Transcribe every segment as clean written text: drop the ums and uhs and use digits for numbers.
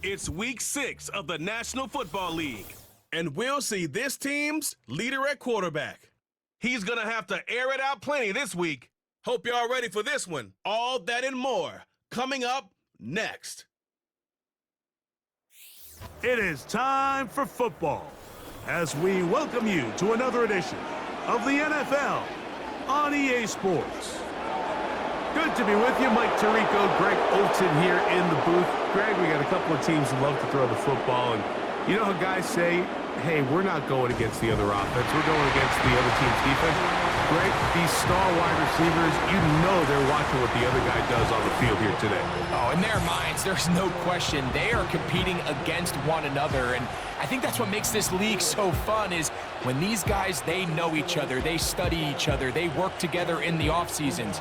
It's week 6 of the National Football League, and we'll see this team's leader at quarterback. He's going to have to air it out plenty this week. Hope y'all ready for this one. All that and more coming up next. It is time for football as we welcome you to another edition of the NFL on EA Sports. Good to be with you. Mike Tirico, Greg Olson here in the booth. Greg, we got a couple of teams who love to throw the football, and you know how guys say, hey, we're not going against the other offense. We're going against the other team's defense. Greg, these star wide receivers, you know they're watching what the other guy does on the field here today. Oh, in their minds, there's no question. They are competing against one another, and I think that's what makes this league so fun is when these guys, they know each other, they study each other, they work together in the off seasons.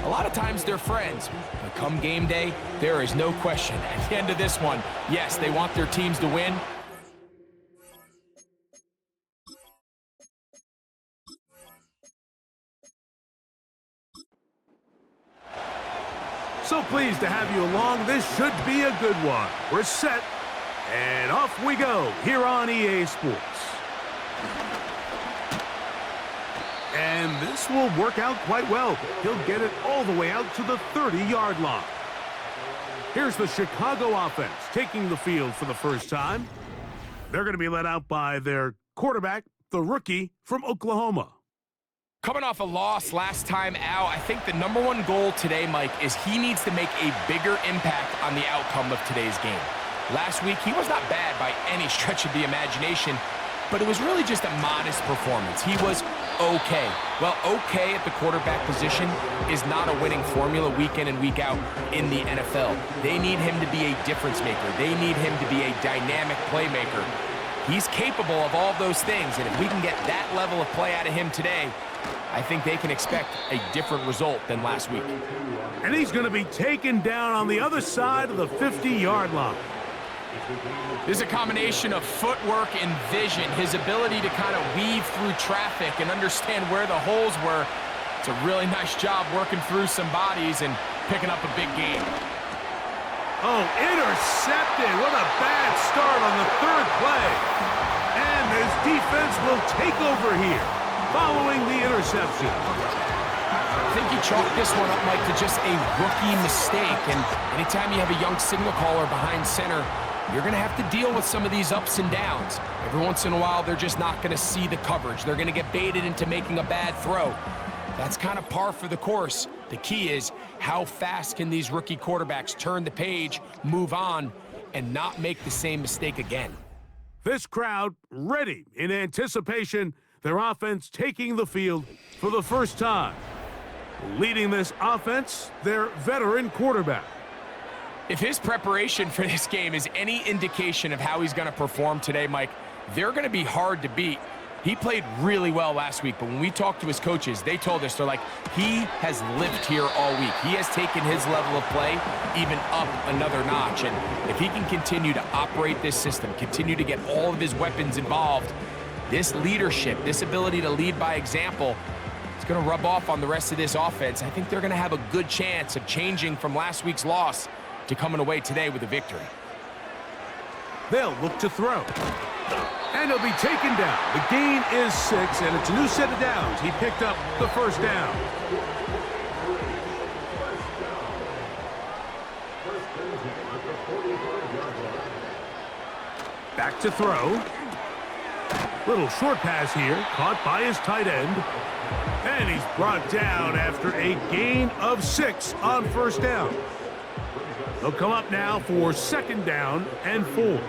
A lot of times they're friends, but come game day, there is no question. At the end of this one, yes, they want their teams to win. So pleased to have you along. This should be a good one. We're set, and off we go here on EA Sports. And this will work out quite well. He'll get it all the way out to the 30-yard line. Here's the Chicago offense taking the field for the first time. They're going to be led out by their quarterback, the rookie from Oklahoma. Coming off a loss last time out, I think the number one goal today, Mike, is he needs to make a bigger impact on the outcome of today's game. Last week, he was not bad by any stretch of the imagination, but it was really just a modest performance. He was okay. Well, okay at the quarterback position is not a winning formula week in and week out in the NFL. They need him to be a difference maker. They need him to be a dynamic playmaker. He's capable of all those things, and if we can get that level of play out of him today, I think they can expect a different result than last week. And he's going to be taken down on the other side of the 50-yard line. This is a combination of footwork and vision, his ability to kind of weave through traffic and understand where the holes were. It's a really nice job working through some bodies and picking up a big gain. Oh, intercepted. What a bad start on the third play. And his defense will take over here following the interception. I think you chalk this one up, Mike, to just a rookie mistake. And anytime you have a young signal caller behind center, you're going to have to deal with some of these ups and downs. Every once in a while, they're just not going to see the coverage. They're going to get baited into making a bad throw. That's kind of par for the course. The key is how fast can these rookie quarterbacks turn the page, move on, and not make the same mistake again. This crowd ready in anticipation, their offense taking the field for the first time. Leading this offense, their veteran quarterback. If his preparation for this game is any indication of how he's going to perform today, Mike, they're going to be hard to beat. He played really well last week, but when we talked to his coaches, they told us, they're like, he has lived here all week. He has taken his level of play even up another notch. And if he can continue to operate this system, continue to get all of his weapons involved, this leadership, this ability to lead by example, it's going to rub off on the rest of this offense. I think they're going to have a good chance of changing from last week's loss to coming away today with a victory. They'll look to throw. And he'll be taken down. The gain is 6, and it's a new set of downs. He picked up the first down. Back to throw. Little short pass here, caught by his tight end. And he's brought down after a gain of 6 on first down. They'll come up now for second down and 4.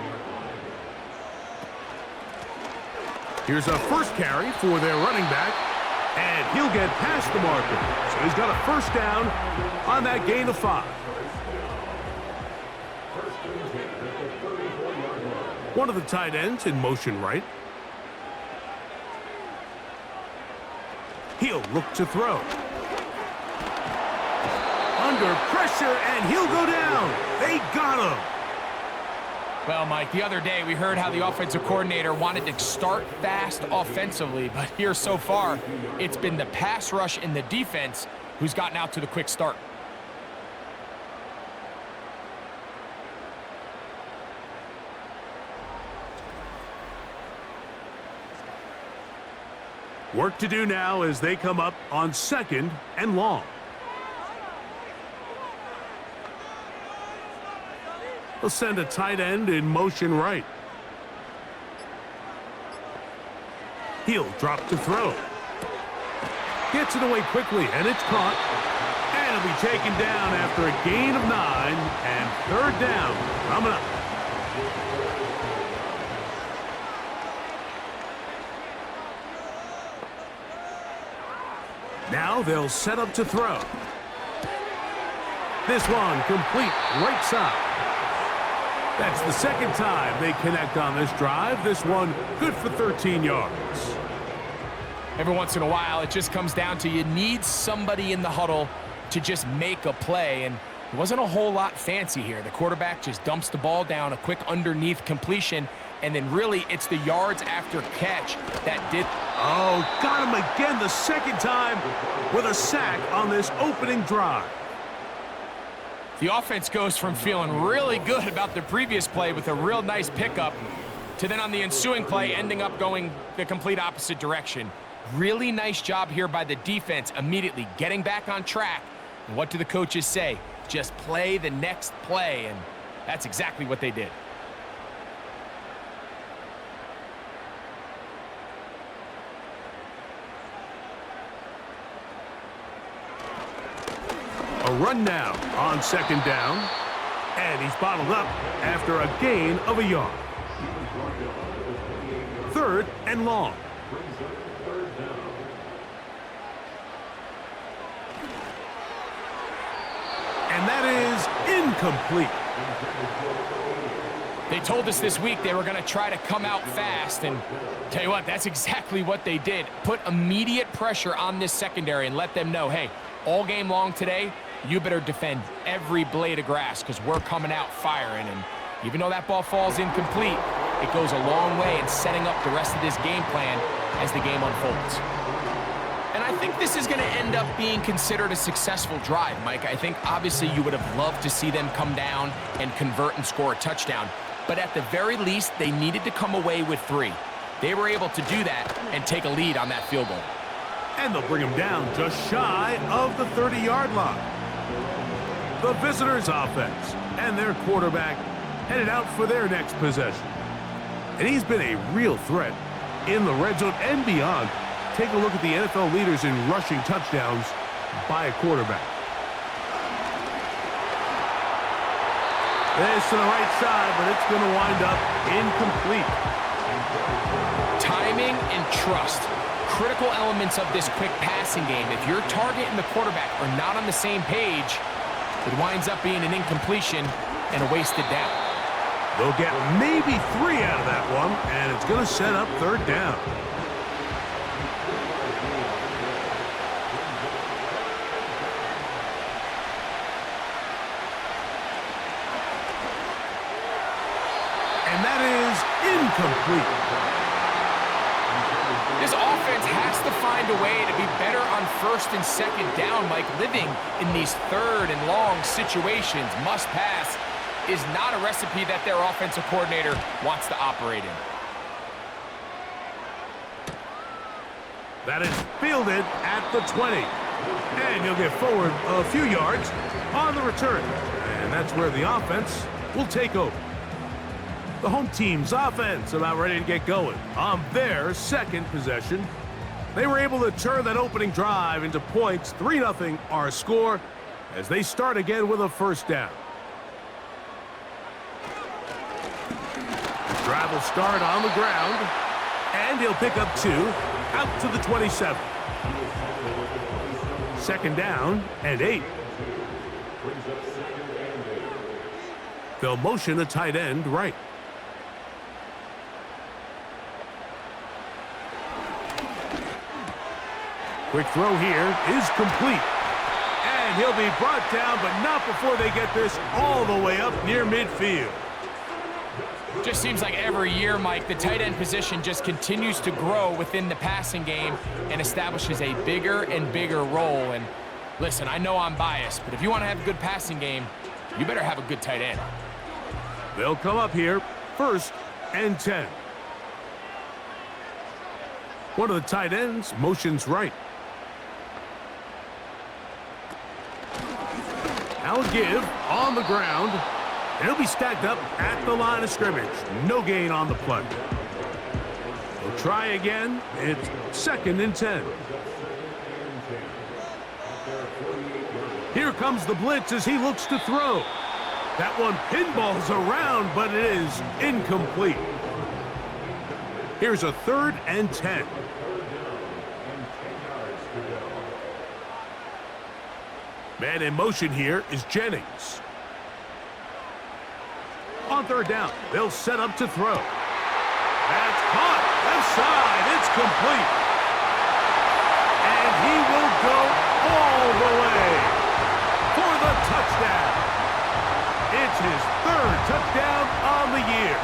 Here's a first carry for their running back, and he'll get past the marker. So he's got a first down on that gain of 5. One of the tight ends in motion right. He'll look to throw. Under pressure, and he'll go down. They got him. Well, Mike, the other day we heard how the offensive coordinator wanted to start fast offensively, but here so far, it's been the pass rush and the defense who's gotten out to the quick start. Work to do now as they come up on 2nd and long. They'll send a tight end in motion right. He'll drop to throw. Gets it away quickly, and it's caught. And it'll be taken down after a gain of 9, and 3rd down coming up. Now they'll set up to throw. This one complete right side. That's the 2nd time they connect on this drive. This one good for 13 yards. Every once in a while, it just comes down to you need somebody in the huddle to just make a play, and it wasn't a whole lot fancy here. The quarterback just dumps the ball down, a quick underneath completion, and then really it's the yards after catch that did. Oh, got him again the 2nd time with a sack on this opening drive. The offense goes from feeling really good about the previous play with a real nice pickup to then on the ensuing play ending up going the complete opposite direction. Really nice job here by the defense, immediately getting back on track. And what do the coaches say? Just play the next play, and that's exactly what they did. A run now on 2nd down, and he's bottled up after a gain of a yard. 3rd and long. And that is incomplete. They told us this week they were going to try to come out fast, and tell you what, that's exactly what they did. Put immediate pressure on this secondary and let them know, hey, all game long today, you better defend every blade of grass because we're coming out firing. And even though that ball falls incomplete, it goes a long way in setting up the rest of this game plan as the game unfolds. And I think this is going to end up being considered a successful drive, Mike. I think obviously you would have loved to see them come down and convert and score a touchdown. But at the very least, they needed to come away with 3. They were able to do that and take a lead on that field goal. And they'll bring him down just shy of the 30-yard line. The visitors' offense and their quarterback headed out for their next possession. And he's been a real threat in the red zone and beyond. Take a look at the NFL leaders in rushing touchdowns by a quarterback. This to the right side, but it's going to wind up incomplete. Timing and trust, critical elements of this quick passing game. If your target and the quarterback are not on the same page, it winds up being an incompletion and a wasted down. They'll get maybe 3 out of that one, and it's going to set up 3rd down. And that is incomplete. This offense has to find a way to be better on 1st and 2nd down, Mike. Living in these 3rd and long situations, must pass, is not a recipe that their offensive coordinator wants to operate in. That is fielded at the 20. And he'll get forward a few yards on the return. And that's where the offense will take over. The home team's offense about ready to get going on their 2nd possession. They were able to turn that opening drive into points. 3-0 our score as they start again with a 1st down. The drive will start on the ground, and he'll pick up 2 out to the 27. 2nd down and 8. They'll motion a tight end right. Quick throw here is complete. And he'll be brought down, but not before they get this all the way up near midfield. Just seems like every year, Mike, the tight end position just continues to grow within the passing game and establishes a bigger and bigger role. And listen, I know I'm biased, but if you want to have a good passing game, you better have a good tight end. They'll come up here, 1st and 10. One of the tight ends motions right. Now a give on the ground. And he'll be stacked up at the line of scrimmage. No gain on the play. We'll try again. It's 2nd and 10. Here comes the blitz as he looks to throw. That one pinballs around, but it is incomplete. Here's a 3rd and 10. Man in motion here is Jennings. On 3rd down, they'll set up to throw. That's caught. Left side. It's complete. And he will go all the way for the touchdown. It's his 3rd touchdown on the year.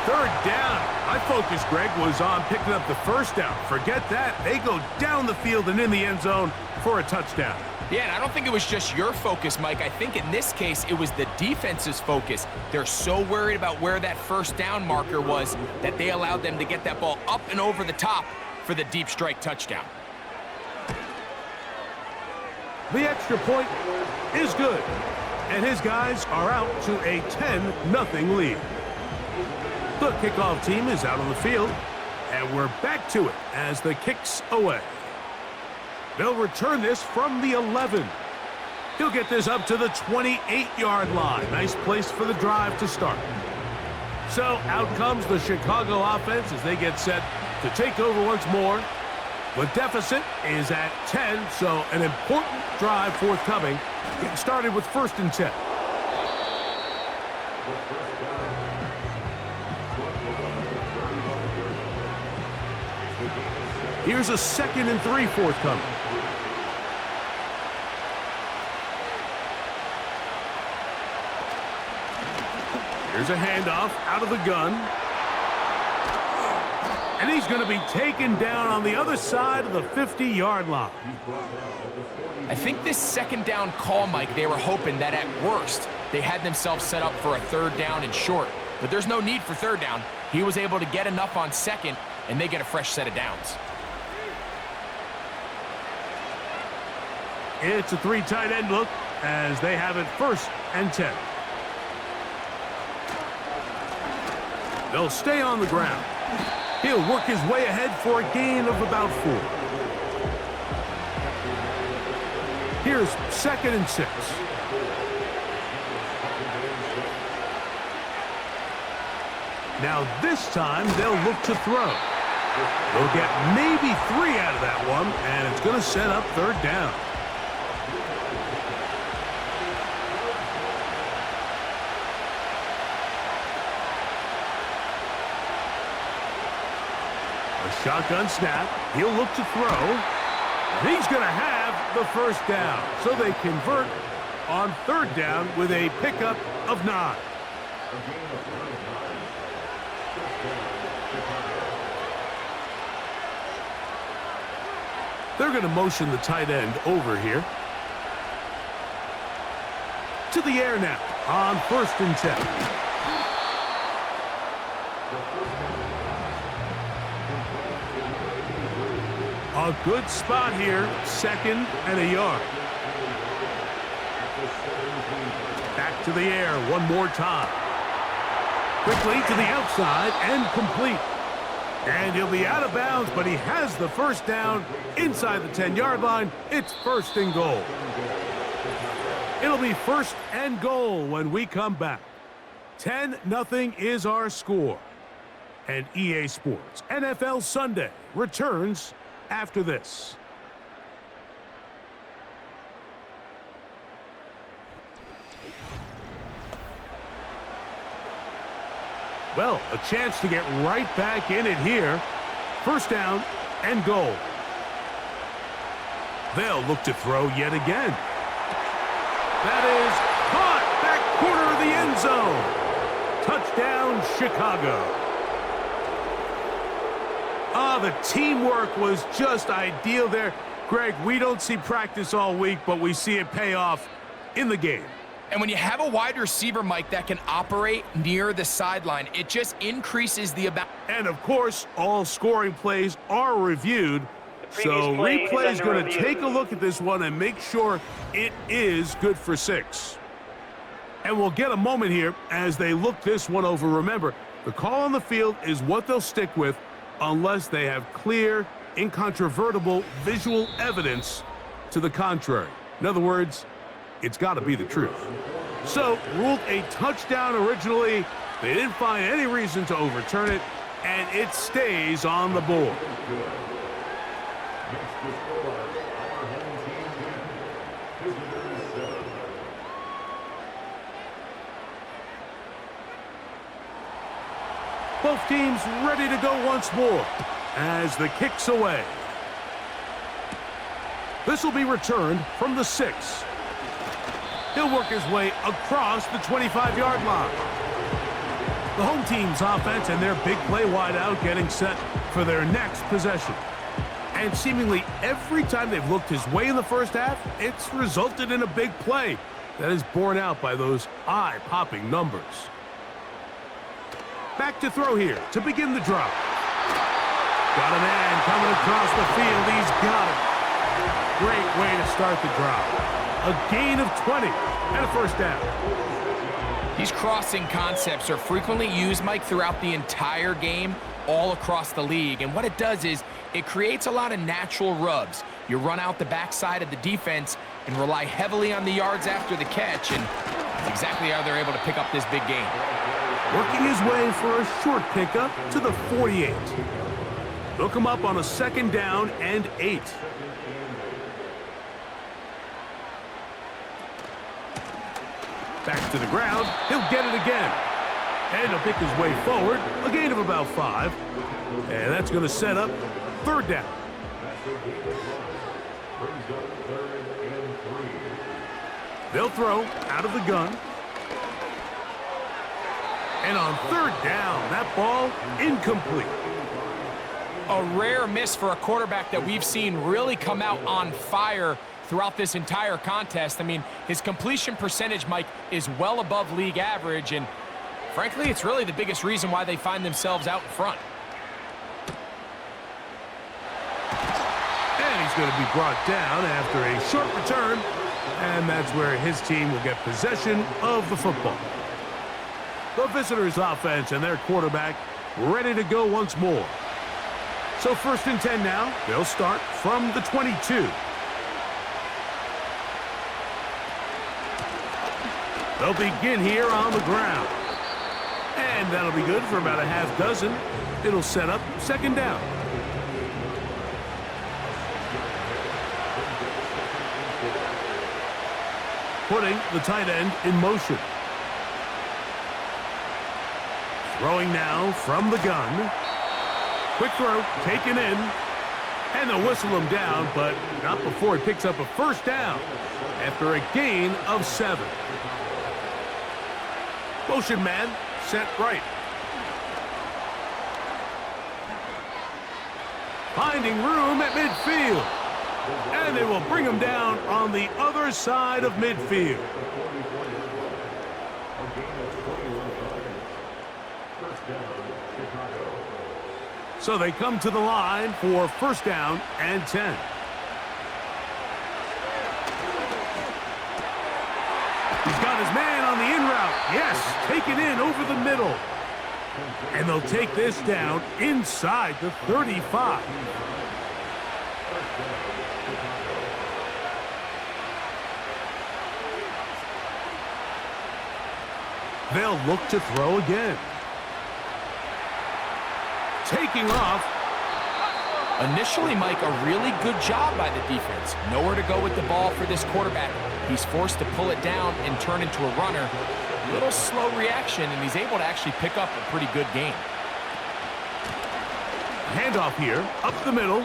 3rd down. My focus, Greg, was on picking up the 1st down. Forget that. They go down the field and in the end zone for a touchdown. Yeah, and I don't think it was just your focus, Mike. I think in this case, it was the defense's focus. They're so worried about where that 1st down marker was that they allowed them to get that ball up and over the top for the deep strike touchdown. The extra point is good, and his guys are out to a 10-0 lead. The kickoff team is out on the field, and we're back to it as the kick's away. They'll return this from the 11. He'll get this up to the 28-yard line. Nice place for the drive to start. So out comes the Chicago offense as they get set to take over once more. The deficit is at 10, so an important drive forthcoming. Getting started with 1st and 10. Here's a 2nd and 3 forthcoming. Here's a handoff out of the gun. And he's going to be taken down on the other side of the 50-yard line. I think this 2nd down call, Mike, they were hoping that at worst, they had themselves set up for a 3rd down and short. But there's no need for 3rd down. He was able to get enough on 2nd, and they get a fresh set of downs. It's a 3 tight end look as they have it 1st and 10. They'll stay on the ground. He'll work his way ahead for a gain of about 4. Here's 2nd and 6. Now this time they'll look to throw. They'll get maybe 3 out of that one, and it's going to set up 3rd down. Shotgun snap. He'll look to throw. And he's going to have the 1st down. So they convert on 3rd down with a pickup of 9. They're going to motion the tight end over here. To the air now on 1st and 10. A good spot here, 2nd and a yard. Back to the air one more time. Quickly to the outside and complete. And he'll be out of bounds, but he has the 1st down inside the 10-yard line. It's 1st and goal. It'll be 1st and goal when we come back. 10-0 is our score. And EA Sports NFL Sunday returns after this. Well, a chance to get right back in it here. 1st down and goal. They'll look to throw yet again. That is caught back corner of the end zone. Touchdown, Chicago. The teamwork was just ideal there. Greg, we don't see practice all week, but we see it pay off in the game. And when you have a wide receiver, Mike, that can operate near the sideline, it just increases the amount. And, of course, all scoring plays are reviewed. So replay is going to take a look at this one and make sure it is good for 6. And we'll get a moment here as they look this one over. Remember, the call on the field is what they'll stick with unless they have clear, incontrovertible visual evidence to the contrary. In other words, it's got to be the truth. So, ruled a touchdown originally. They didn't find any reason to overturn it, and it stays on the board. Both teams ready to go once more as the kick's away. This will be returned from the 6. He'll work his way across the 25-yard line. The home team's offense and their big play wideout getting set for their next possession. And seemingly every time they've looked his way in the first half, it's resulted in a big play that is borne out by those eye-popping numbers. Back to throw here to begin the drive. Got a man coming across the field. He's got it. Great way to start the drive. A gain of 20 and a first down. These crossing concepts are frequently used, Mike, throughout the entire game, all across the league. And what it does is it creates a lot of natural rubs. You run out the backside of the defense and rely heavily on the yards after the catch, and that's exactly how they're able to pick up this big gain. Working his way for a short pickup to the 48. They'll come up on a 2nd down and 8. Back to the ground. He'll get it again. And he'll pick his way forward. A gain of about 5. And that's going to set up 3rd down. They'll throw out of the gun. And on 3rd down, that ball incomplete. A rare miss for a quarterback that we've seen really come out on fire throughout this entire contest. I mean, his completion percentage, Mike, is well above league average, and frankly, it's really the biggest reason why they find themselves out in front. And he's going to be brought down after a short return, and that's where his team will get possession of the football. The visitors' offense and their quarterback ready to go once more. So 1st and 10 now. They'll start from the 22. They'll begin here on the ground. And that'll be good for about a half dozen. It'll set up 2nd down. Putting the tight end in motion. Throwing now from the gun. Quick throw, taken in. And they'll whistle him down, but not before he picks up a 1st down after a gain of 7. Motion man set right. Finding room at midfield. And they will bring him down on the other side of midfield. So they come to the line for 1st down and 10. He's got his man on the in route. Yes, taken in over the middle. And they'll take this down inside the 35. They'll look to throw again. Taking off. Initially, Mike, a really good job by the defense. Nowhere to go with the ball for this quarterback. He's forced to pull it down and turn into a runner. A little slow reaction, and he's able to actually pick up a pretty good gain. Handoff here, up the middle.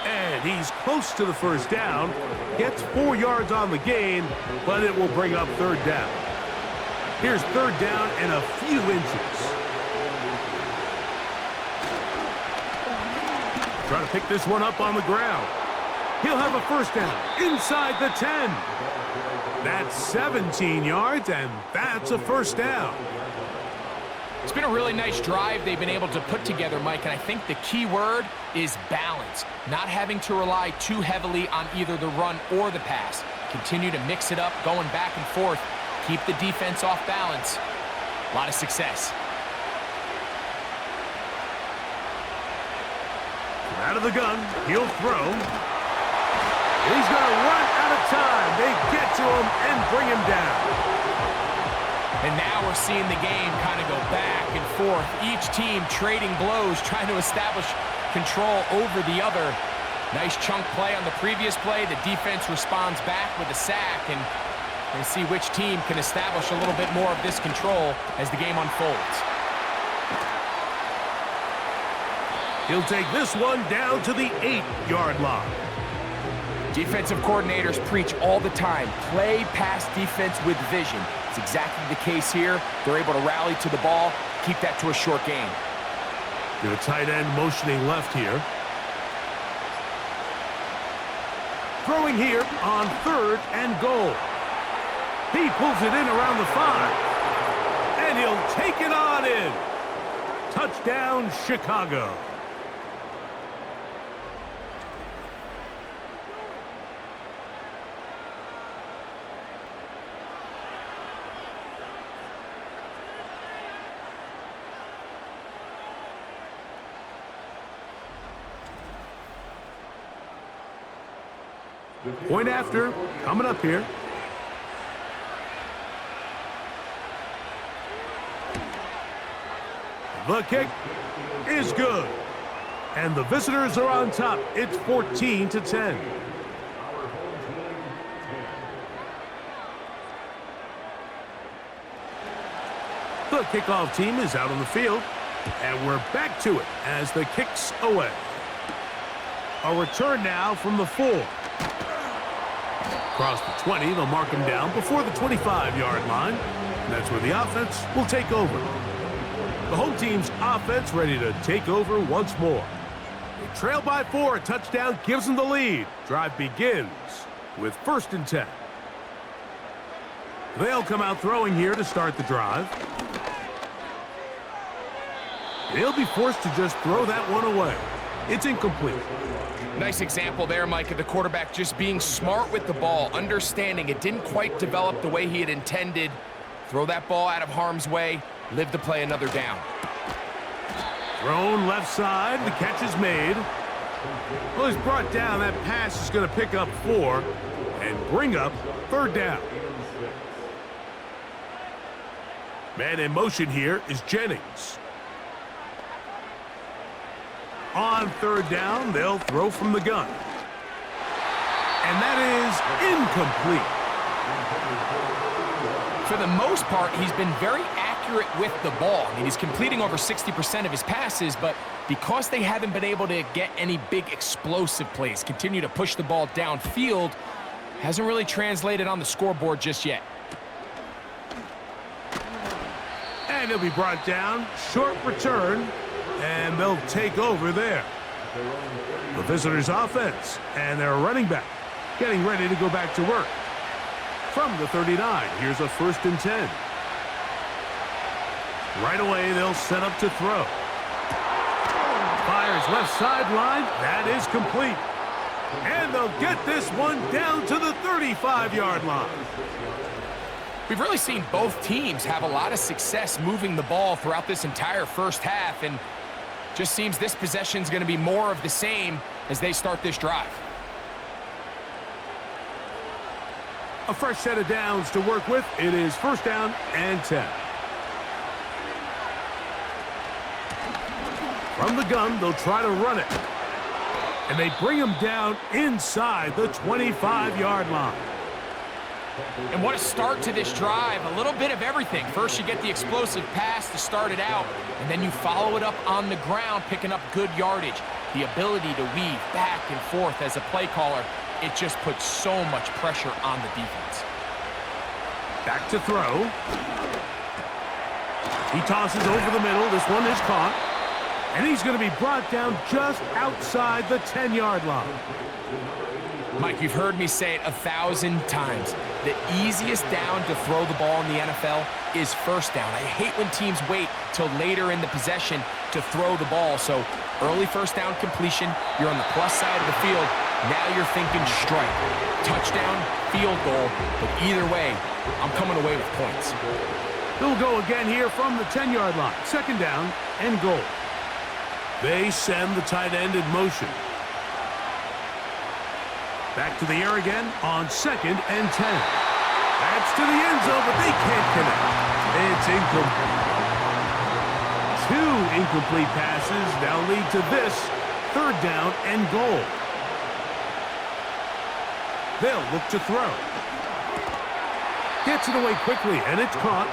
And he's close to the 1st down. Gets 4 yards on the gain, but it will bring up 3rd down. Here's 3rd down and a few inches. Trying to pick this one up on the ground. He'll have a first down inside the 10. That's 17 yards, and that's a first down. It's been a really nice drive they've been able to put together, Mike, and I think the key word is balance. Not having to rely too heavily on either the run or the pass. Continue to mix it up, going back and forth. Keep the defense off balance. A lot of success. Out of the gun, he'll throw. He's going to run out of time. They get to him and bring him down. And now we're seeing the game kind of go back and forth. Each team trading blows, trying to establish control over the other. Nice chunk play on the previous play. The defense responds back with a sack, and we'll see which team can establish a little bit more of this control as the game unfolds. He'll take this one down to the 8-yard line. Defensive coordinators preach all the time, play pass defense with vision. It's exactly the case here. They're able to rally to the ball, keep that to a short gain. The tight end motioning left here. Throwing here on 3rd and goal. He pulls it in around the 5. And he'll take it on in. Touchdown, Chicago. Point after, coming up here. The kick is good. And the visitors are on top. It's 14-10. The kickoff team is out on the field. And we're back to it as the kick's away. A return now from the 4. Across the 20, they'll mark him down before the 25-yard line. And that's where the offense will take over. The home team's offense ready to take over once more. They trail by 4. A touchdown gives them the lead. Drive begins with 1st and 10. They'll come out throwing here to start the drive. They'll be forced to just throw that one away. It's incomplete. Nice example there, Mike, of the quarterback just being smart with the ball, understanding it didn't quite develop the way he had intended. Throw that ball out of harm's way, live to play another down. Thrown left side, the catch is made. Well, he's brought down. That pass is going to pick up 4 and bring up 3rd down. Man in motion here is Jennings. On 3rd down, they'll throw from the gun. And that is incomplete. For the most part, he's been very accurate with the ball. I mean, he's completing over 60% of his passes, but because they haven't been able to get any big explosive plays, continue to push the ball downfield, hasn't really translated on the scoreboard just yet. And he'll be brought down. Short return. And they'll take over there. The visitors' offense and their running back getting ready to go back to work. From the 39, here's a 1st and 10. Right away, they'll set up to throw. Fires left sideline. That is complete. And they'll get this one down to the 35-yard line. We've really seen both teams have a lot of success moving the ball throughout this entire first half, and just seems this possession is going to be more of the same as they start this drive. A fresh set of downs to work with. It is 1st down and 10. From the gun, they'll try to run it. And they bring him down inside the 25-yard line. And what a start to this drive. A little bit of everything. First, you get the explosive pass to start it out, and then you follow it up on the ground, picking up good yardage. The ability to weave back and forth as a play caller, it just puts so much pressure on the defense. Back to throw. He tosses over the middle. This one is caught. And he's going to be brought down just outside the 10-yard line. Mike, you've heard me say it 1,000 times. The easiest down to throw the ball in the NFL is first down. I hate when teams wait till later in the possession to throw the ball. So early first down completion, you're on the plus side of the field. Now you're thinking strike, touchdown, field goal. But either way, I'm coming away with points. They'll go again here from the 10-yard line. Second down and goal. They send the tight end in motion. Back to the air again on 2nd and 10. That's to the end zone, but they can't connect. It's incomplete. 2 incomplete passes now lead to this 3rd down and goal. They'll look to throw. Gets it away quickly, and it's caught.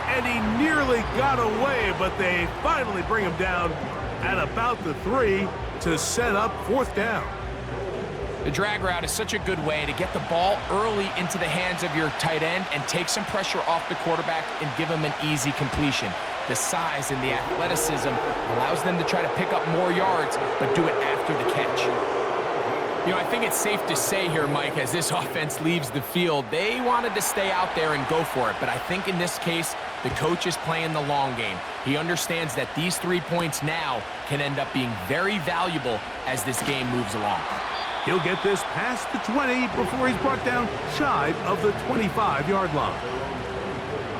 And he nearly got away, but they finally bring him down at about the 3 to set up 4th down. The drag route is such a good way to get the ball early into the hands of your tight end and take some pressure off the quarterback and give him an easy completion. The size and the athleticism allows them to try to pick up more yards, but do it after the catch. You know, I think it's safe to say here, Mike, as this offense leaves the field, they wanted to stay out there and go for it. But I think in this case, the coach is playing the long game. He understands that these 3 points now can end up being very valuable as this game moves along. He'll get this past the 20 before he's brought down shy of the 25-yard line.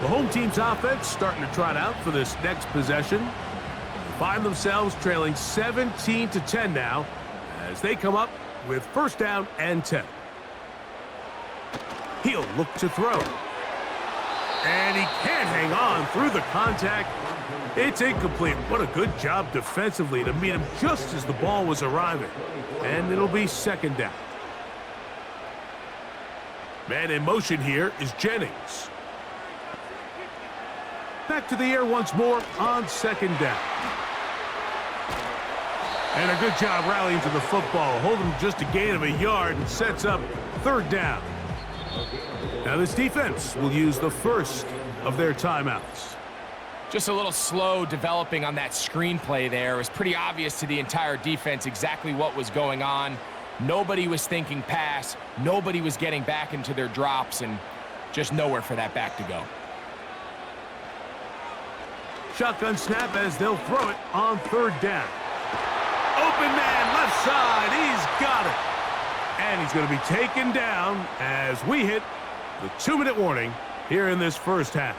The home team's offense starting to trot out for this next possession. They find themselves trailing 17-10 now as they come up with 1st down and 10. He'll look to throw. And he can't hang on through the contact. It's incomplete. What a good job defensively to meet him just as the ball was arriving. And it'll be 2nd down. Man in motion here is Jennings. Back to the air once more on 2nd down. And a good job rallying to the football. Holding just a gain of a yard and sets up 3rd down. Now this defense will use the first of their timeouts. Just a little slow developing on that screenplay there. It was pretty obvious to the entire defense exactly what was going on. Nobody was thinking pass. Nobody was getting back into their drops, and just nowhere for that back to go. Shotgun snap as they'll throw it on 3rd down. Open man, left side. He's got it. And he's going to be taken down as we hit the 2-minute warning here in this first half.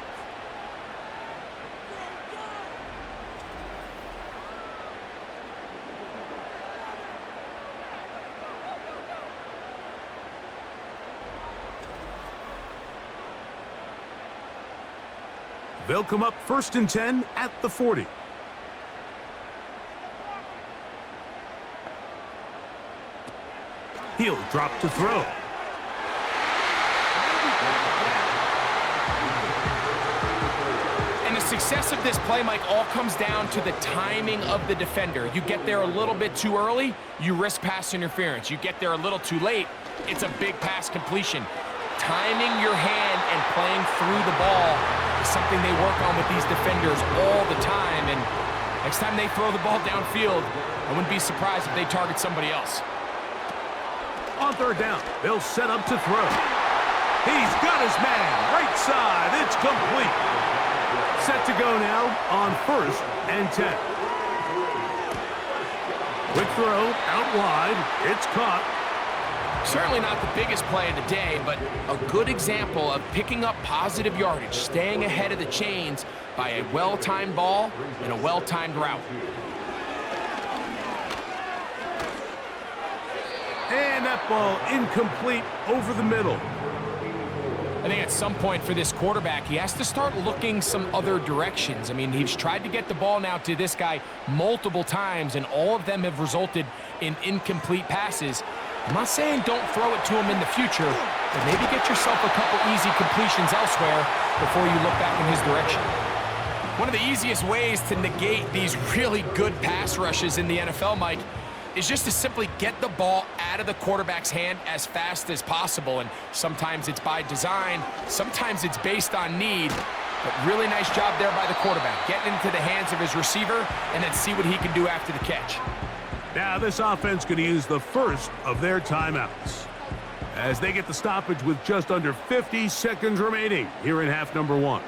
They'll come up 1st and 10 at the 40. He'll drop to throw. And the success of this play, Mike, all comes down to the timing of the defender. You get there a little bit too early, you risk pass interference. You get there a little too late, it's a big pass completion. Timing your hand and playing through the ball is something they work on with these defenders all the time. And next time they throw the ball downfield, I wouldn't be surprised if they target somebody else. On 3rd down, they'll set up to throw. He's got his man, right side, it's complete. Set to go now on 1st and 10. Quick throw, out wide, it's caught. Certainly not the biggest play of the day, but a good example of picking up positive yardage, staying ahead of the chains by a well-timed ball and a well-timed route. And that ball incomplete over the middle. I think at some point for this quarterback, he has to start looking some other directions. I mean, he's tried to get the ball now to this guy multiple times, and all of them have resulted in incomplete passes. I'm not saying don't throw it to him in the future, but maybe get yourself a couple easy completions elsewhere before you look back in his direction. One of the easiest ways to negate these really good pass rushes in the NFL, Mike, is just to simply get the ball out of the quarterback's hand as fast as possible. And sometimes it's by design, sometimes it's based on need. But really nice job there by the quarterback, getting into the hands of his receiver and then see what he can do after the catch. Now this offense going to use the first of their timeouts. as they get the stoppage with just under 50 seconds remaining here in half number 1.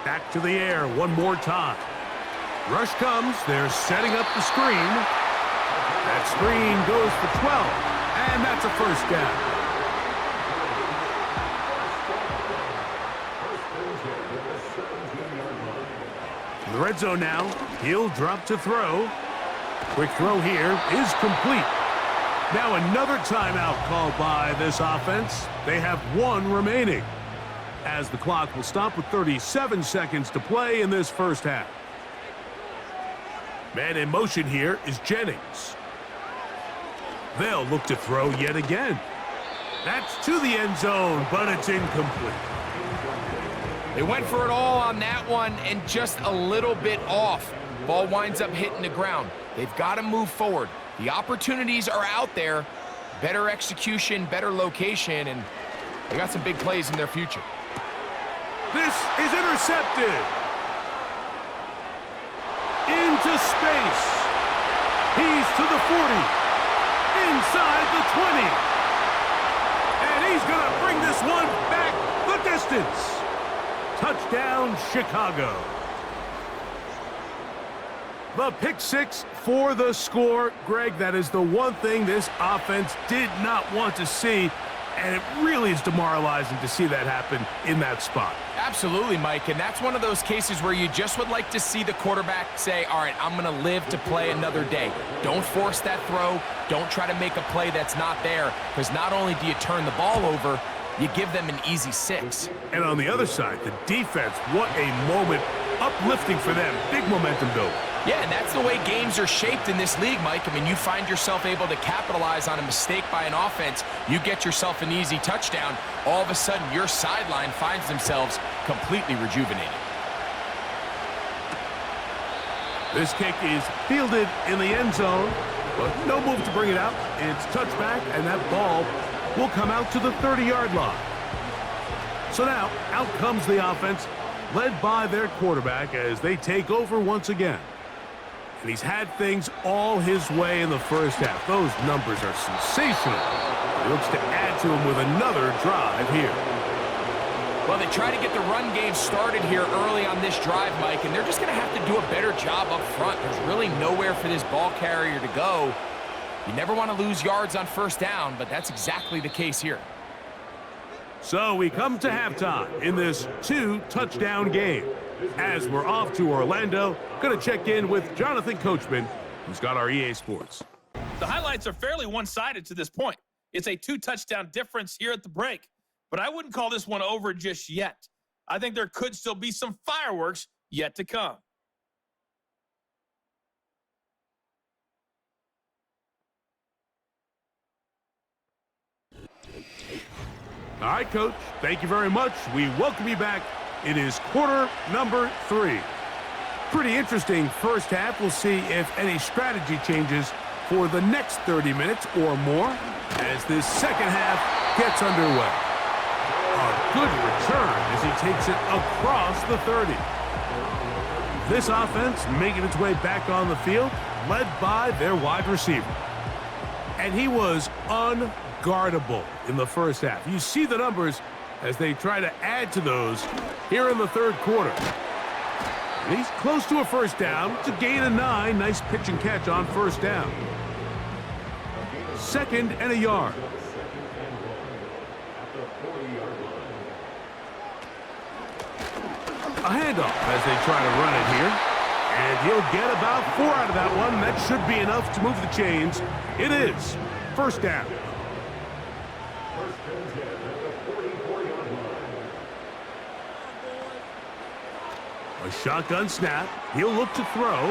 Back to the air one more time. Rush comes. They're setting up the screen. That screen goes for 12, and that's a first down. In the red zone now. He'll drop to throw. Quick throw here is complete. Now another timeout called by this offense. They have 1 remaining, as the clock will stop with 37 seconds to play in this first half. Man in motion here is Jennings. They'll look to throw yet again. That's to the end zone, but it's incomplete. They went for it all on that one and just a little bit off. Ball winds up hitting the ground. They've got to move forward. The opportunities are out there. Better execution, better location, and they got some big plays in their future. This is intercepted. Into space. He's to the 40. Inside the 20. And he's going to bring this one back the distance. Touchdown, Chicago. The pick six for the score. Greg, that is the one thing this offense did not want to see, and it really is demoralizing to see that happen in that spot. Absolutely, Mike, and that's one of those cases where you just would like to see the quarterback say, all right, I'm going to live to play another day. Don't force that throw. Don't try to make a play that's not there, because not only do you turn the ball over, you give them an easy 6. And on the other side, the defense, what a moment. Uplifting for them. Big momentum build. Yeah, and that's the way games are shaped in this league, Mike. I mean, you find yourself able to capitalize on a mistake by an offense. You get yourself an easy touchdown. All of a sudden, your sideline finds themselves completely rejuvenated. This kick is fielded in the end zone, but no move to bring it out. It's touchback, and that ball will come out to the 30-yard line. So now, out comes the offense, led by their quarterback as they take over once again. And he's had things all his way in the first half. Those numbers are sensational. He looks to add to them with another drive here. Well, they try to get the run game started here early on this drive, Mike, and they're just going to have to do a better job up front. There's really nowhere for this ball carrier to go. You never want to lose yards on first down, but that's exactly the case here. So we come to halftime in this 2-touchdown game. As we're off to Orlando, going to check in with Jonathan Coachman, who's got our EA Sports. The highlights are fairly one-sided to this point. It's a 2-touchdown difference here at the break, but I wouldn't call this one over just yet. I think there could still be some fireworks yet to come. All right, Coach, thank you very much. We welcome you back. It is quarter number 3. Pretty interesting first half. We'll see if any strategy changes for the next 30 minutes or more as this second half gets underway. A good return as he takes it across the 30. This offense making its way back on the field, led by their wide receiver. And he was unguardable in the first half. You see the numbers as they try to add to those here in the third quarter. And he's close to a first down. It's a gain of 9. Nice pitch and catch on first down. 2nd and a yard. A handoff as they try to run it here. And he'll get about 4 out of that one. That should be enough to move the chains. It is first down. A shotgun snap. He'll look to throw.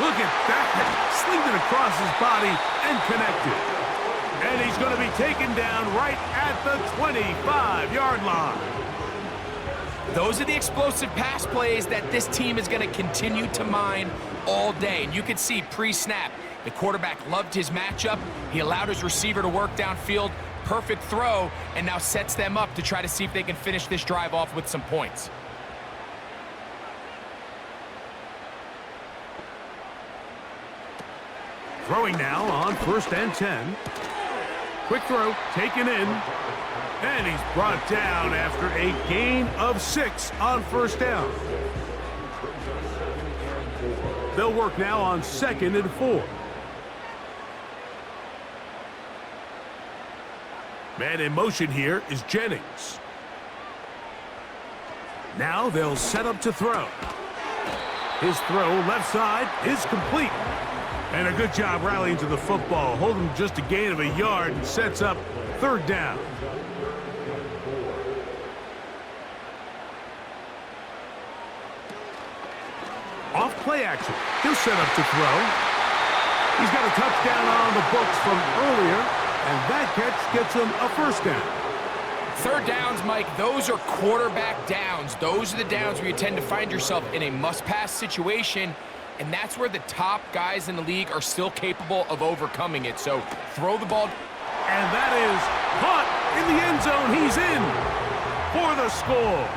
Look at that. Slinged it across his body and connected. And he's going to be taken down right at the 25-yard line. Those are the explosive pass plays that this team is going to continue to mine all day. And you can see pre-snap, the quarterback loved his matchup. He allowed his receiver to work downfield. Perfect throw, and now sets them up to try to see if they can finish this drive off with some points. Throwing now on 1st and 10. Quick throw, taken in. And he's brought down after a gain of 6 on first down. They'll work now on 2nd and 4. Man in motion here is Jennings. Now they'll set up to throw. His throw left side is complete. And a good job rallying to the football, holding just a gain of a yard and sets up 3rd down. Off play action. He'll set up to throw. He's got a touchdown on the books from earlier, and that catch gets him a 1st down. 3rd downs, Mike, those are quarterback downs. Those are the downs where you tend to find yourself in a must-pass situation, and that's where the top guys in the league are still capable of overcoming it. So throw the ball. And that is caught in the end zone. He's in for the score.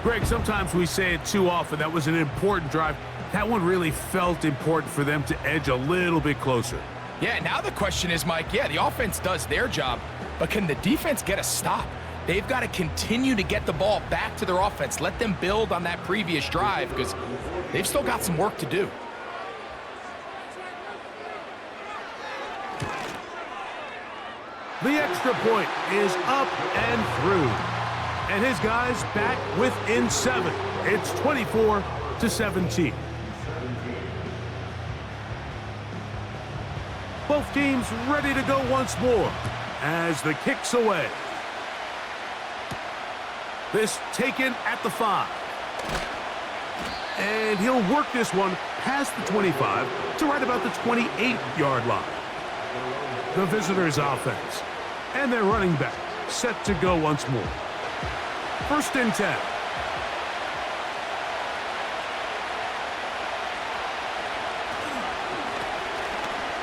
Greg, sometimes we say it too often. That was an important drive. That one really felt important for them to edge a little bit closer. Yeah, now the question is, Mike, yeah, the offense does their job, but can the defense get a stop? They've got to continue to get the ball back to their offense. Let them build on that previous drive because they've still got some work to do. The extra point is up and through. And his guys back within 7. It's 24-17. Both teams ready to go once more as the kick's away. This taken at the 5. And he'll work this one past the 25 to right about the 28-yard line. The visitors' offense and their running back set to go once more. 1st and 10.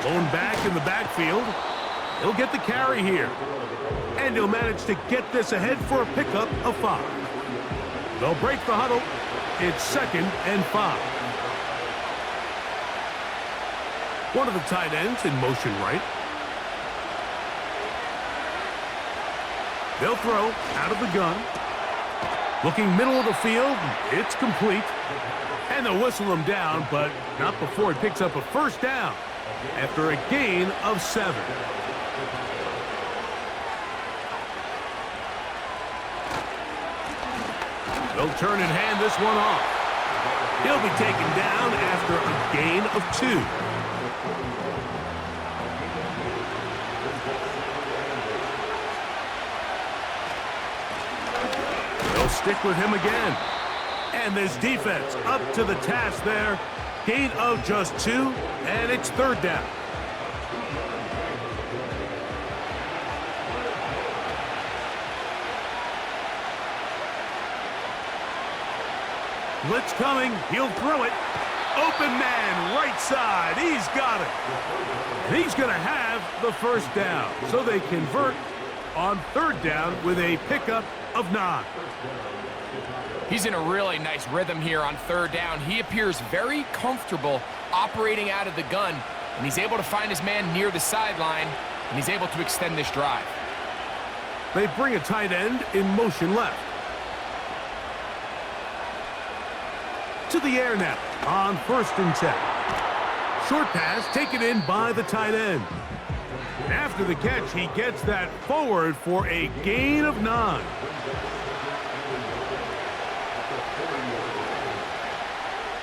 Lone back in the backfield. He'll get the carry here. And he'll manage to get this ahead for a pickup of 5. They'll break the huddle. It's 2nd and 5. One of the tight ends in motion right. They'll throw out of the gun. Looking middle of the field, it's complete. And they'll whistle him down, but not before he picks up a 1st down after a gain of 7. They'll turn and hand this one off. He'll be taken down after a gain of 2. Stick with him again. And this defense up to the task there. Gain of just 2, and it's 3rd down. Blitz coming. He'll throw it. Open man, right side. He's got it. And he's going to have the 1st down. So they convert on 3rd down with a pickup of 9. He's in a really nice rhythm here on 3rd down. He appears very comfortable operating out of the gun, and he's able to find his man near the sideline, and he's able to extend this drive. They bring a tight end in motion left. To the air now on 1st and 10. Short pass taken in by the tight end. And after the catch, he gets that forward for a gain of 9.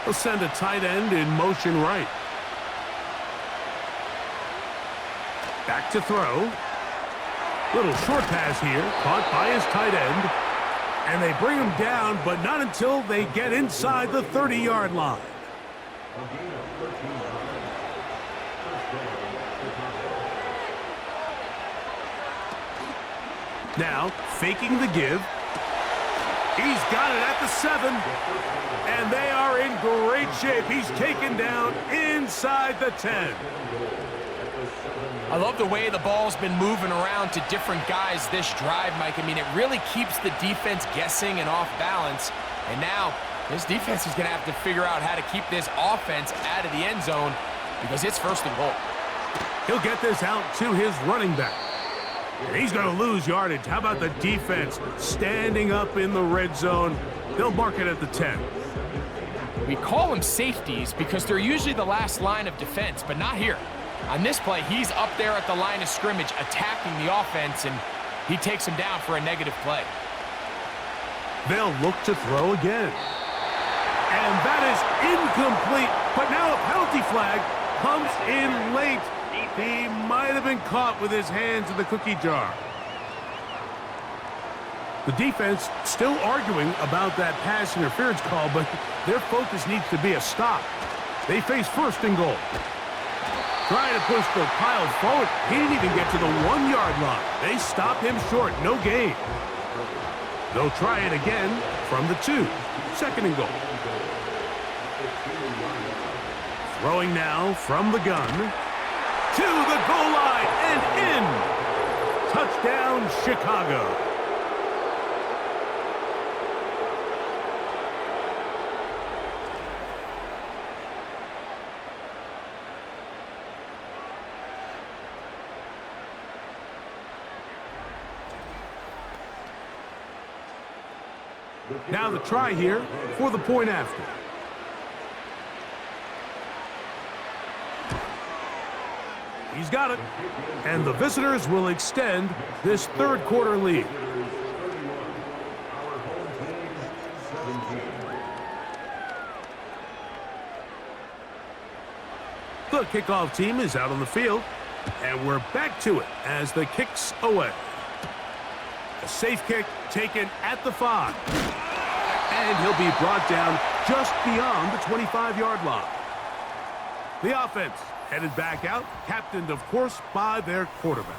He'll send a tight end in motion right. Back to throw. Little short pass here, caught by his tight end. And they bring him down, but not until they get inside the 30-yard line. Now, faking the give. He's got it at the 7. And they are in great shape. He's taken down inside the 10. I love the way the ball's been moving around to different guys this drive, Mike. I mean, it really keeps the defense guessing and off balance. And now, this defense is going to have to figure out how to keep this offense out of the end zone because it's 1st and goal. He'll get this out to his running back. And he's going to lose yardage. How about the defense standing up in the red zone? They'll mark it at the 10. We call them safeties because they're usually the last line of defense, but not here. On this play, he's up there at the line of scrimmage attacking the offense, and he takes him down for a negative play. They'll look to throw again. And that is incomplete, but now a penalty flag comes in late. He might have been caught with his hands in the cookie jar. The defense still arguing about that pass interference call, but their focus needs to be a stop. They face first and goal. Trying to push the pile forward. He didn't even get to the 1-yard line. They stop him short. No gain. They'll try it again from the 2. Second and goal. Throwing now from the gun. To the goal line and in. Touchdown, Chicago. Now the try here for the point after. He's got it. And the visitors will extend this third quarter lead. The kickoff team is out on the field. And we're back to it as the kick's away. A safe kick taken at the 5. And he'll be brought down just beyond the 25-yard line. The offense headed back out, captained, of course, by their quarterback.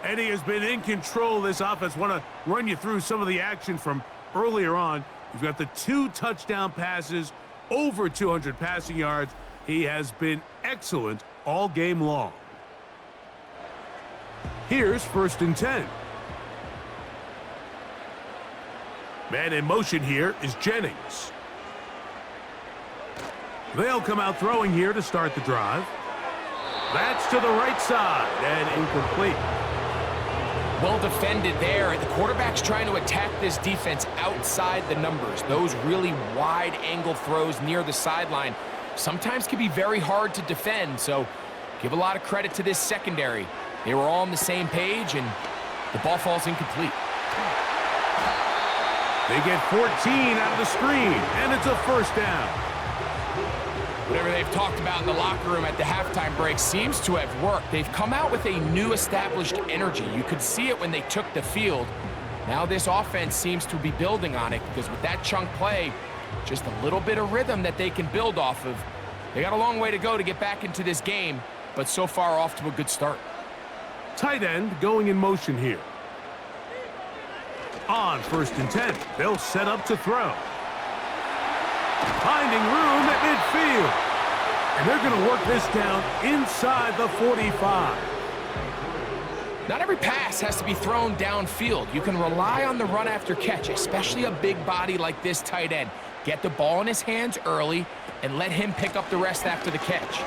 And he has been in control of this offense. Want to run you through some of the action from earlier on. You've got the 2 touchdown passes, over 200 passing yards. He has been excellent all game long. Here's first and 10. Man in motion here is Jennings. They'll come out throwing here to start the drive. That's to the right side and incomplete. Well defended there. The quarterback's trying to attack this defense outside the numbers. Those really wide angle throws near the sideline sometimes can be very hard to defend, so give a lot of credit to this secondary. They were all on the same page, and the ball falls incomplete. They get 14 out of the screen, and it's a first down. Whatever they've talked about in the locker room at the halftime break seems to have worked. They've come out with a new established energy. You could see it when they took the field. Now this offense seems to be building on it because with that chunk play, just a little bit of rhythm that they can build off of. They got a long way to go to get back into this game, but so far off to a good start. Tight end going in motion here. On first and 10, they'll set up to throw. Finding room at midfield. And they're going to work this down inside the 45. Not every pass has to be thrown downfield. You can rely on the run after catch, especially a big body like this tight end. Get the ball in his hands early and let him pick up the rest after the catch.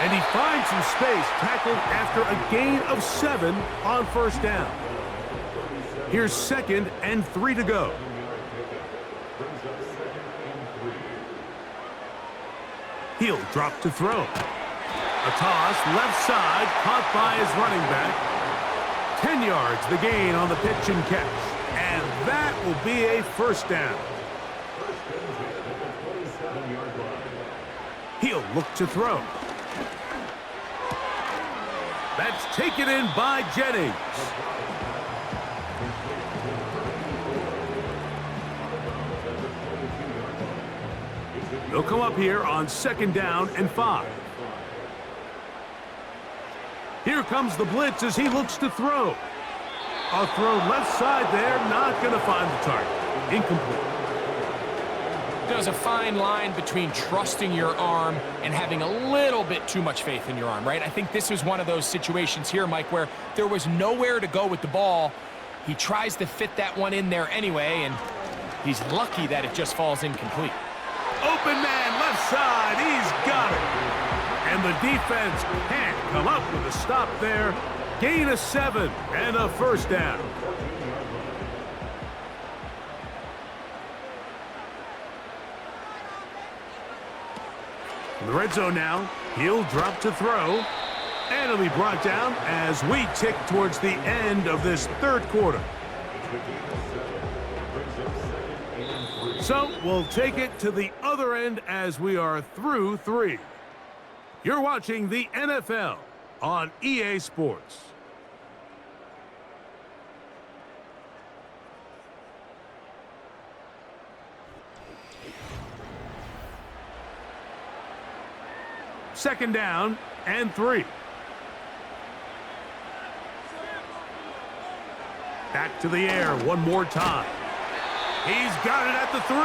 And he finds some space, tackled after a gain of 7 on first down. Here's second and 3 to go. He'll drop to throw. A toss, left side, caught by his running back. 10 yards, the gain on the pitch and catch. And that will be a first down. He'll look to throw. That's taken in by Jennings. They'll come up here on second down and 5. Here comes the blitz as he looks to throw. A throw left side there, not going to find the target. Incomplete. There's a fine line between trusting your arm and having a little bit too much faith in your arm, right? I think this was one of those situations here, Mike, where there was nowhere to go with the ball. He tries to fit that one in there anyway, and he's lucky that it just falls incomplete. Open man, left side, he's got it. And the defense can't come up with a stop there. Gain of 7 and a first down. In the red zone now, he'll drop to throw. And it'll be brought down as we tick towards the end of this third quarter. So we'll take it to the other end as we are through 3. You're watching the NFL on EA Sports. Second down and 3. Back to the air one more time. He's got it at the 3.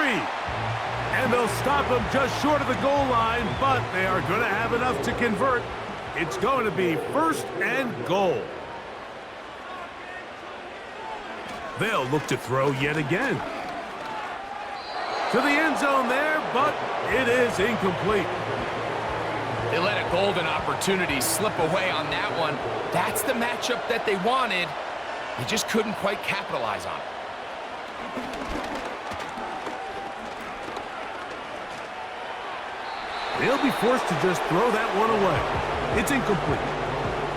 And they'll stop him just short of the goal line, but they are going to have enough to convert. It's going to be first and goal. They'll look to throw yet again. To the end zone there, but it is incomplete. They let a golden opportunity slip away on that one. That's the matchup that they wanted. They just couldn't quite capitalize on it. They'll be forced to just throw that one away. It's incomplete.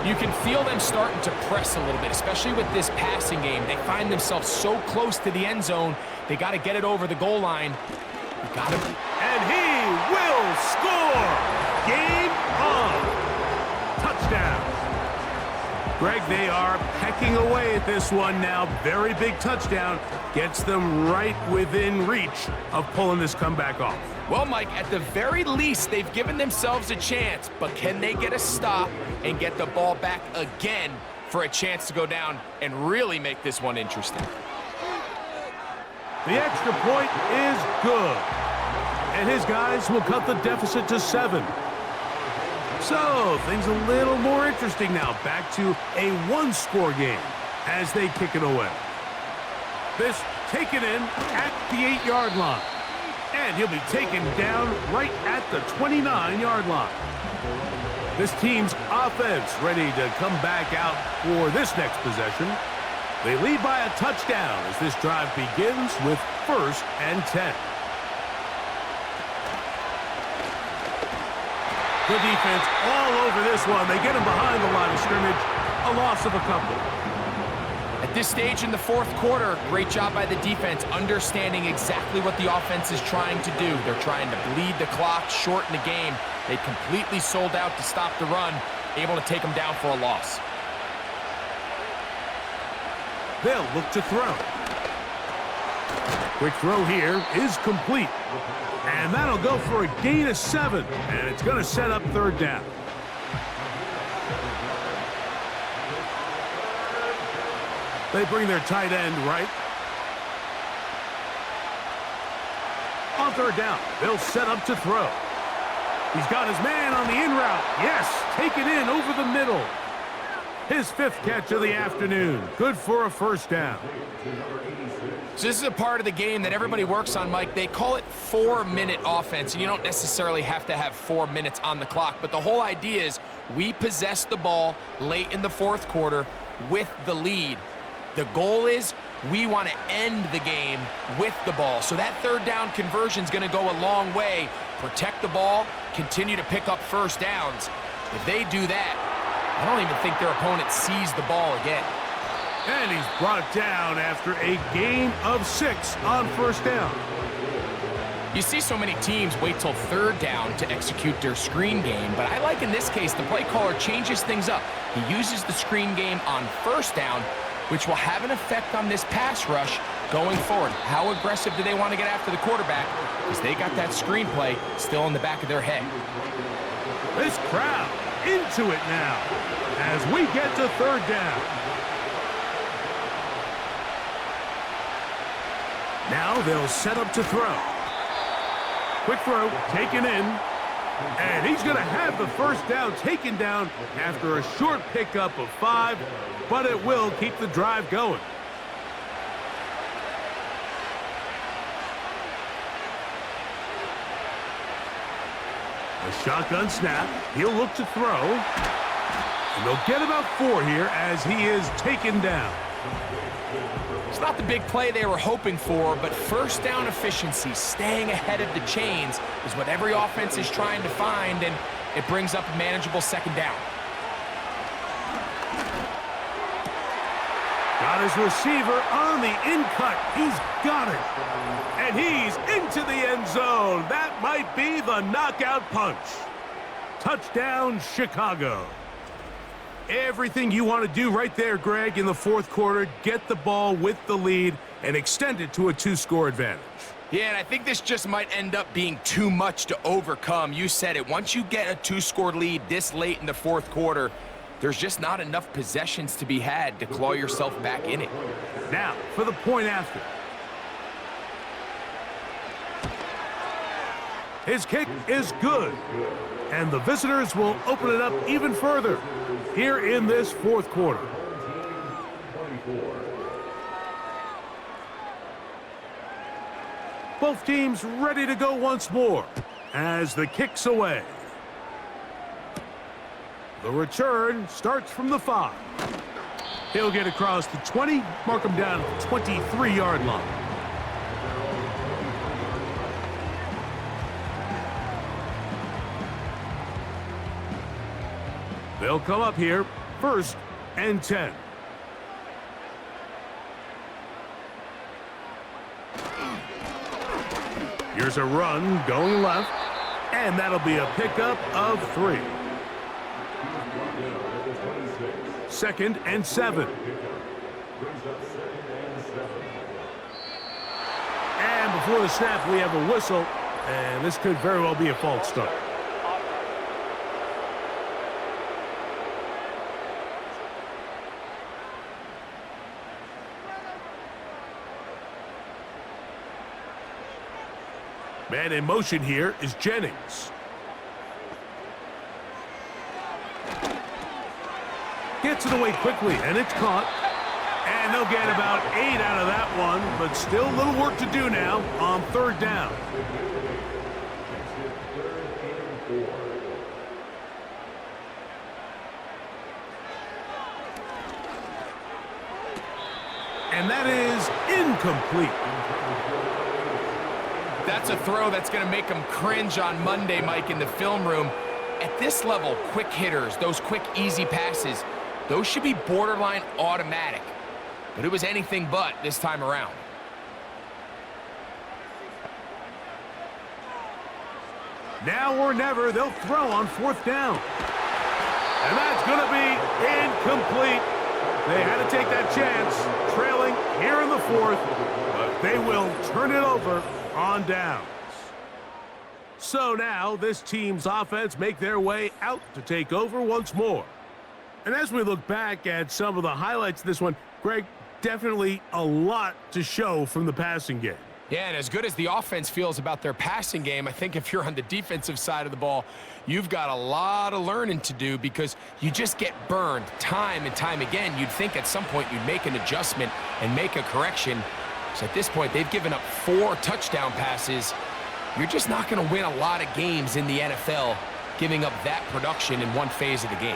You can feel them starting to press a little bit, especially with this passing game. They find themselves so close to the end zone. They got to get it over the goal line. Got him. And he will score. Game on. Touchdown. Greg, they are pecking away at this one now. Very big touchdown. Gets them right within reach of pulling this comeback off. Well, Mike, at the very least, they've given themselves a chance, but can they get a stop and get the ball back again for a chance to go down and really make this one interesting? The extra point is good. And his guys will cut the deficit to 7. So, things a little more interesting now. Back to a one-score game as they kick it away. This taken in at the 8-yard line. And he'll be taken down right at the 29-yard line. This team's offense ready to come back out for this next possession. They lead by a touchdown as this drive begins with 1st and 10. The defense all over this one. They get him behind the line of scrimmage. A loss of a couple. At this stage in the fourth quarter, great job by the defense, understanding exactly what the offense is trying to do. They're trying to bleed the clock, shorten the game. They completely sold out to stop the run, able to take them down for a loss. They'll look to throw. Quick throw here is complete. And that'll go for a gain of 7. And it's going to set up 3rd down. They bring their tight end right. On 3rd down, they'll set up to throw. He's got his man on the in route. Yes, take it in over the middle. His 5th catch of the afternoon. Good for a 1st down. So this is a part of the game that everybody works on, Mike. They call it 4-minute offense, and you don't necessarily have to have 4 minutes on the clock. But the whole idea is we possess the ball late in the fourth quarter with the lead. The goal is we want to end the game with the ball. So that 3rd down conversion is going to go a long way. Protect the ball, continue to pick up 1st downs. If they do that, I don't even think their opponent sees the ball again. And he's brought down after a gain of 6 on 1st down. You see so many teams wait till 3rd down to execute their screen game, but I like in this case the play caller changes things up. He uses the screen game on 1st down, which will have an effect on this pass rush going forward. How aggressive do they want to get after the quarterback? Because they got that screen play still in the back of their head. This crowd into it now as we get to 3rd down. Now they'll set up to throw. Quick throw, taken in. And he's going to have the 1st down taken down after a short pickup of 5, but it will keep the drive going. A shotgun snap. He'll look to throw. And they'll get about 4 here as he is taken down. It's not the big play they were hoping for, but first down efficiency, staying ahead of the chains, is what every offense is trying to find, and it brings up a manageable second down. Got his receiver on the in-cut. He's got it. And he's into the end zone. That might be the knockout punch. Touchdown, Chicago. Everything you want to do right there, Greg, in the fourth quarter. Get the ball with the lead and extend it to a 2-score advantage. Yeah, and I think this just might end up being too much to overcome. You said it. Once you get a 2-score lead this late in the fourth quarter, there's just not enough possessions to be had to claw yourself back in it. Now, for the point after. His kick is good. And the visitors will open it up even further here in this fourth quarter. Both teams ready to go once more as the kick's away. The return starts from the 5. He'll get across the 20, mark him down at the 23-yard line. They'll come up here, 1st and 10. Here's a run going left, and that'll be a pickup of 3. 2nd and 7. And before the snap, we have a whistle, and this could very well be a false start. Man in motion here is Jennings. Gets it away quickly, and it's caught. And they'll get about 8 out of that one, but still a little work to do now on 3rd down. And that is incomplete. That's a throw that's going to make them cringe on Monday, Mike, in the film room. At this level, quick hitters, those quick, easy passes, those should be borderline automatic. But it was anything but this time around. Now or never, they'll throw on 4th down. And that's going to be incomplete. They had to take that chance, trailing here in the 4th, but they will turn it over on downs. So now this team's offense make their way out to take over once more. And as we look back at some of the highlights of this one, Greg, definitely a lot to show from the passing game. Yeah, and as good as the offense feels about their passing game, I think if you're on the defensive side of the ball, you've got a lot of learning to do because you just get burned time and time again. You'd think at some point you'd make an adjustment and make a correction. So at this point, they've given up 4 touchdown passes. You're just not going to win a lot of games in the NFL giving up that production in one phase of the game.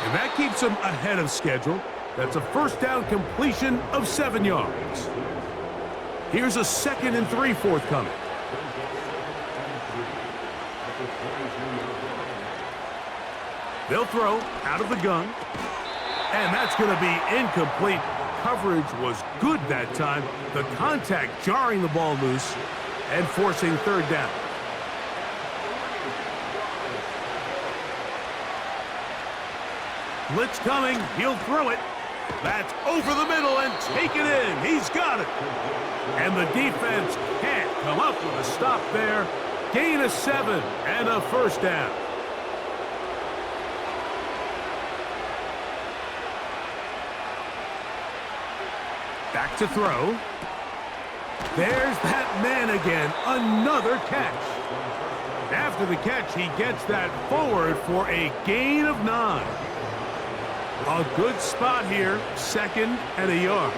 And that keeps them ahead of schedule. That's a 1st down completion of 7 yards. Here's a 2nd and 3 forthcoming. They'll throw out of the gun. And that's going to be incomplete. Coverage was good that time. The contact jarring the ball loose and forcing 3rd down. Blitz coming. He'll throw it. That's over the middle and take it in. He's got it. And the defense can't come up with a stop there. Gain of 7 and a 1st down. Back to throw. There's that man again. Another catch. After the catch, he gets that forward for a gain of 9. A good spot here, 2nd and a yard.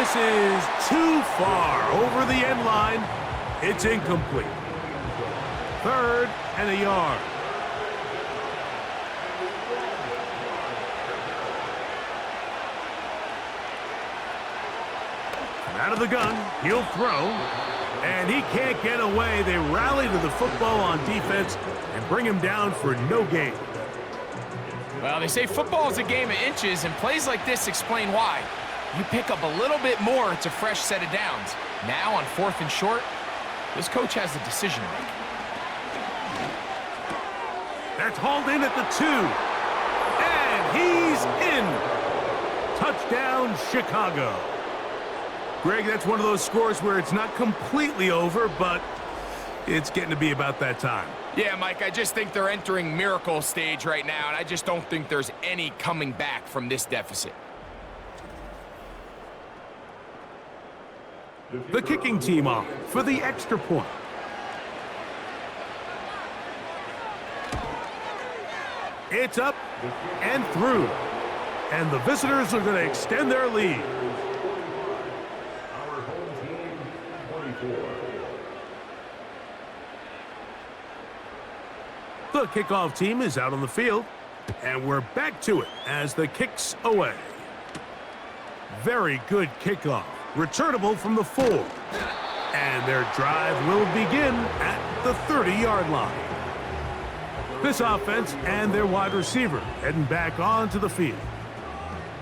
This is too far over the end line. It's incomplete. 3rd and a yard. Out of the gun, he'll throw, and he can't get away. They rally to the football on defense and bring him down for no gain. Well, they say football is a game of inches, and plays like this explain why. You pick up a little bit more, it's a fresh set of downs. Now on 4th and short, this coach has a decision to make. That's hauled in at the 2, and he's in. Touchdown, Chicago. Greg, that's one of those scores where it's not completely over, but it's getting to be about that time. Yeah, Mike, I just think they're entering miracle stage right now, and I just don't think there's any coming back from this deficit. The kicking team on for the extra point. It's up and through, and the visitors are going to extend their lead. The kickoff team is out on the field, and we're back to it as the kick's away. Very good kickoff, returnable from the 4, and their drive will begin at the 30-yard line. This offense and their wide receiver heading back onto the field.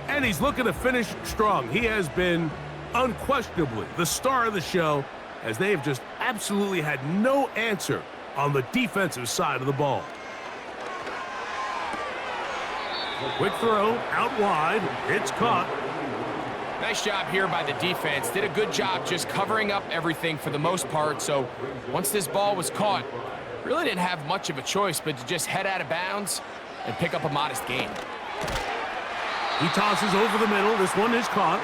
And he's looking to finish strong. He has been unquestionably the star of the show, as they have just absolutely had no answer on the defensive side of the ball. Quick throw, out wide, it's caught. Nice job here by the defense. Did a good job just covering up everything for the most part. So once this ball was caught, really didn't have much of a choice but to just head out of bounds and pick up a modest gain. He tosses over the middle. This one is caught.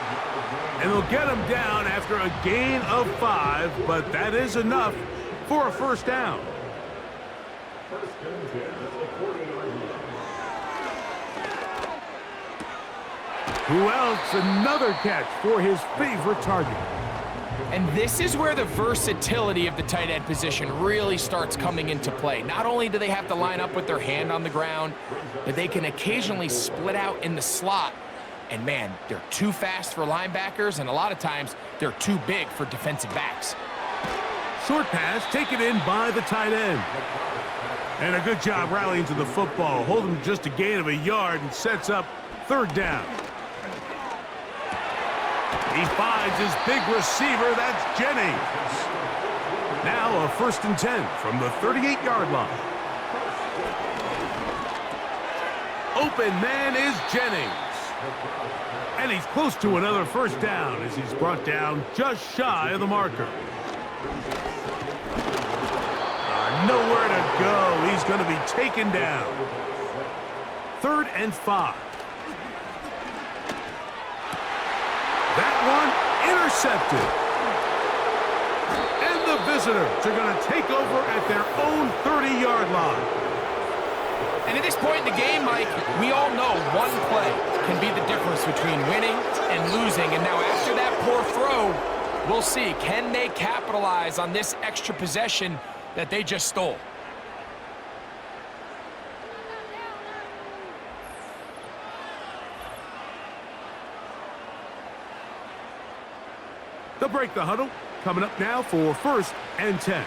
And they'll get him down after a gain of 5, but that is enough for a first down. Who else? Another catch for his favorite target. And this is where the versatility of the tight end position really starts coming into play. Not only do they have to line up with their hand on the ground, but they can occasionally split out in the slot. And man, they're too fast for linebackers, and a lot of times they're too big for defensive backs. Short pass taken in by the tight end. And a good job rallying to the football, holding just a gain of a yard and sets up 3rd down. He finds his big receiver, that's Jennings. Now a 1st and 10 from the 38-yard line. Open man is Jennings. And he's close to another first down as he's brought down just shy of the marker. Nowhere to go. He's going to be taken down. 3rd and 5. That one intercepted. And the visitors are going to take over at their own 30-yard line. And at this point in the game, Mike, we all know one play can be the difference between winning and losing. And now after that poor throw, we'll see, can they capitalize on this extra possession that they just stole? They'll break the huddle. Coming up now for 1st and 10.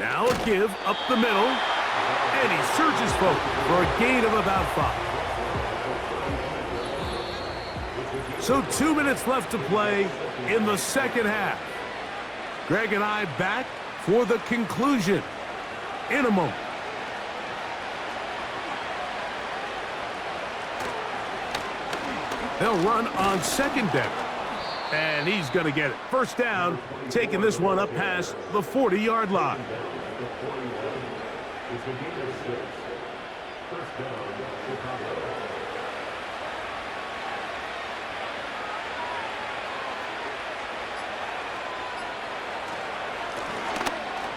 Now a give up the middle. And he surges forward for a gain of about 5. So 2 minutes left to play in the second half. Greg and I back for the conclusion in a moment. They'll run on 2nd down. And he's going to get it. First down, taking this one up past the 40-yard line.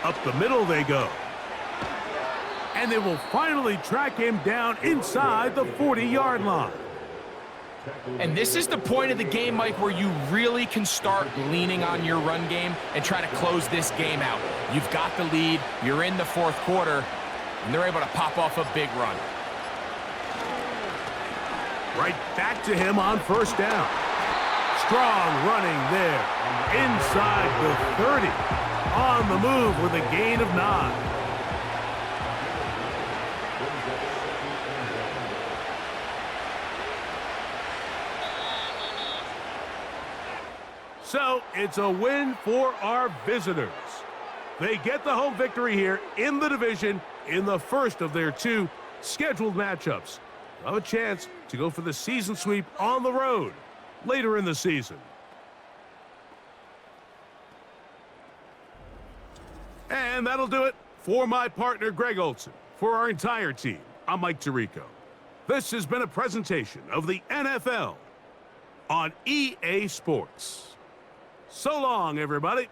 Up the middle they go. And they will finally track him down inside the 40-yard line. And this is the point of the game, Mike, where you really can start leaning on your run game and try to close this game out. You've got the lead, you're in the fourth quarter, and they're able to pop off a big run. Right back to him on first down. Strong running there. Inside the 30. On the move with a gain of 9. So, it's a win for our visitors. They get the home victory here in the division in the first of their 2 scheduled matchups. They'll have a chance to go for the season sweep on the road later in the season. And that'll do it for my partner, Greg Olson. For our entire team, I'm Mike Tirico. This has been a presentation of the NFL on EA Sports. So long, everybody.